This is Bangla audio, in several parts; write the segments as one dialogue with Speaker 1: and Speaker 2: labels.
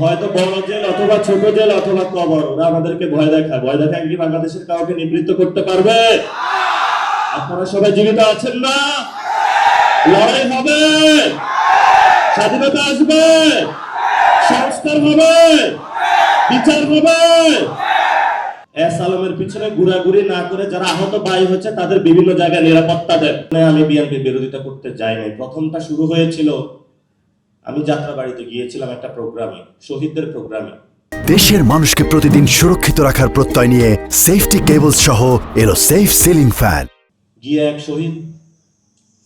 Speaker 1: হয়তো বড় জেল অথবা ছোট জেল অথবা কবর, ওরা আমাদেরকে ভয় দেখায় কি বাংলাদেশের কাউকে নিবৃত্ত করতে পারবে? আপনারা সবাই জীবিত আছেন না? লড়াই হবে, স্বাধীনতা আসবে, সংস্কার হবে, বিচার হবে। এস আলমের পিছনে ঘোরাঘুরি না করে যারা আহত ভাই হচ্ছে তাদের বিভিন্ন জায়গায় নিরাপত্তা দেন। আমি বিএনপির বিরোধিতা করতে যাইনি। প্রথমটা শুরু হয়েছিল, আমি যাত্রাবাড়িতে গিয়েছিলাম একটা প্রোগ্রামে, শহীদদের প্রোগ্রামে।
Speaker 2: দেশের মানুষকে প্রতিদিন সুরক্ষিত রাখার প্রত্যয় নিয়ে সেফটি কেবলস সহ এলো সেফ সিলিং ফ্যান।
Speaker 1: গিয়ে এক শহীদ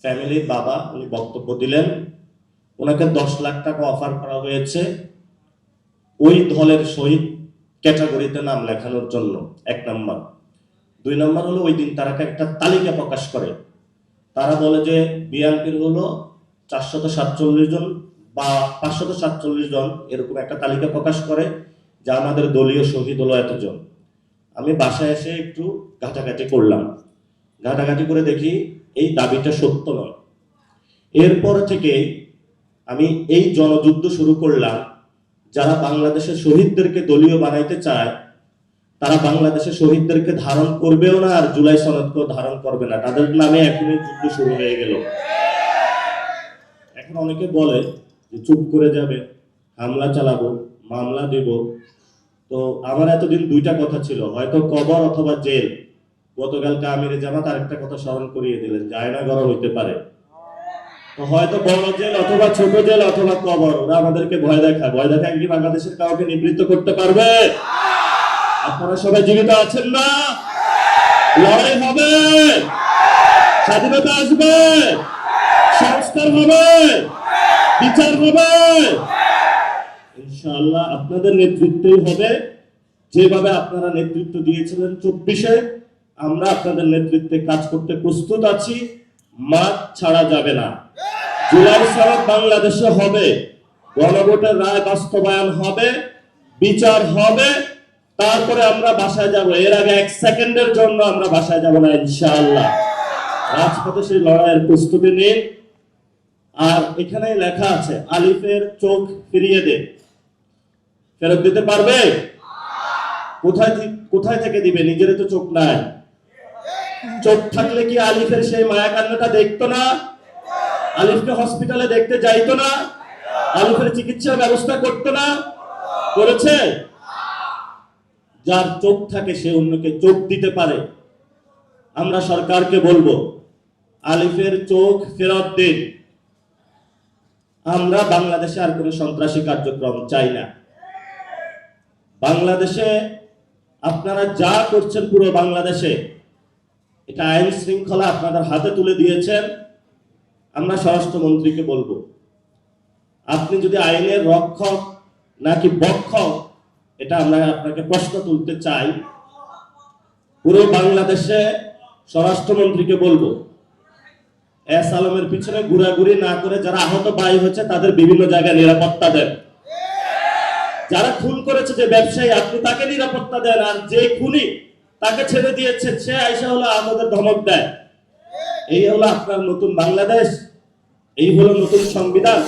Speaker 1: ফ্যামিলির বাবা উনি বক্তব্য দিলেন, ওনাকে 10 লাখ টাকা অফার করা হয়েছে ওই দলের শহীদ ক্যাটাগরিতে নাম লেখানোর জন্য। 1 নম্বর। 2 নম্বর হলো ওই দিন তারা একটা তালিকা প্রকাশ করে, তারা বলে যে বিএনপির হলো 447 জন বা 547 জন, এরকম একটা তালিকা প্রকাশ করে যে আমাদের দলীয় শহীদ হলো এতজন। আমি বাসায় এসে একটু ঘাটাঘাটি করলাম, ঘাটাঘাটি করে দেখি এই দাবিটা সত্য নয়। এরপর থেকে আমি এই জনযুদ্ধ শুরু করলাম, যারা বাংলাদেশের শহীদদেরকে দলীয় বানাইতে চায় তারা বাংলাদেশের শহীদদেরকে ধারণ করবেও না, আর জুলাই সনদকেও ধারণ করবে না। তাদের নামে এখনই যুদ্ধ শুরু হয়ে গেল। এখন অনেকে বলে যে চুপ করে যাবে, হামলা চালাবো, মামলা দেব। তো আমার এতদিন 2টা কথা ছিল, হয়তো কবর অথবা জেল। গতকালকে আমিরে জামাত আরেকটা কথা স্মরণ করিয়ে দিলেন, আয়নাঘর হইতে পারে। তো হয়তো বড় জেল অথবা ছোট জেল অথবা কবর, ওরা আমাদেরকে ভয় দেখায় কি বাংলাদেশের কাউকে নিবৃত্ত করতে পারবে? আপনারা সবাই জীবিত আছেন না? লড়াই হবে, স্বাধীনতা আসবে, সংস্কার হবে, বিচার হবে। ইনশাআল্লাহ আপনাদের নেতৃত্বেই হবে। যেভাবে আপনারা নেতৃত্ব দিয়েছিলেন 24-এ, আমরা আপনাদের নেতৃত্বে কাজ করতে প্রস্তুত আছি। মাঠ ছাড়া যাবে না। জুলাই সনদ বাংলাদেশে হবে, গণভোটের রায় বাস্তবায়ন হবে, বিচার হবে, তারপরে আমরা বাসায় যাব। এর আগে 1 সেকেন্ডের জন্য আমরা বাসায় যাব না ইনশাআল্লাহ। রাজপথে সেই লড়াইয়ের প্রস্তুতি নিন। আর এখানে লেখা আছে আলিফের চোখ ফিরিয়ে দে, ফেরত দিতে পারবে? কোথায় থেকে দিবে? নিজের তো চোখ নাই। চোখ থাকলে কি আলিফের সেই মায়া কান্নাটা দেখতো না? আলিফকে হসপিটালে দেখতে যাইতো না? আলিফের চিকিৎসার ব্যবস্থা করতো না? করেছে? যার চোখ থাকে সে অন্যকে চোখ দিতে পারে। আমরা সরকারকে বলবো আলিফের চোখ ফেরত দিন। আমরা বাংলাদেশে আর কোনো সন্ত্রাসী কার্যক্রম চাই না। বাংলাদেশে আপনারা যা করছেন পুরো বাংলাদেশে, এটা আইন শৃঙ্খলা আপনাদের হাতে তুলে দিয়েছেন। আমরা স্বরাষ্ট্রমন্ত্রীকে বলবো, আপনি যদি আইনের রক্ষক নাকি বক্ষক, এটা আমরা আপনাকে প্রশ্ন তুলতে চাই। পুরো বাংলাদেশে স্বরাষ্ট্রমন্ত্রীকে বলবো, এস আলমের পিছনে ঘোরাঘুরি না করে যারা আহত ভাই হচ্ছে তাদের বিভিন্ন জায়গায় নিরাপত্তা দেন। যারা খুন করেছে যে ব্যবসায়ী, আপনি তাকে নিরাপত্তা দেন। আর যে খুনি তাকে ছেড়ে দিয়েছেন, সে আইসা হলো আমাদের ধমক দেয়। এই হলো আপনার নতুন বাংলাদেশ, এই হলো নতুন সংবিধান।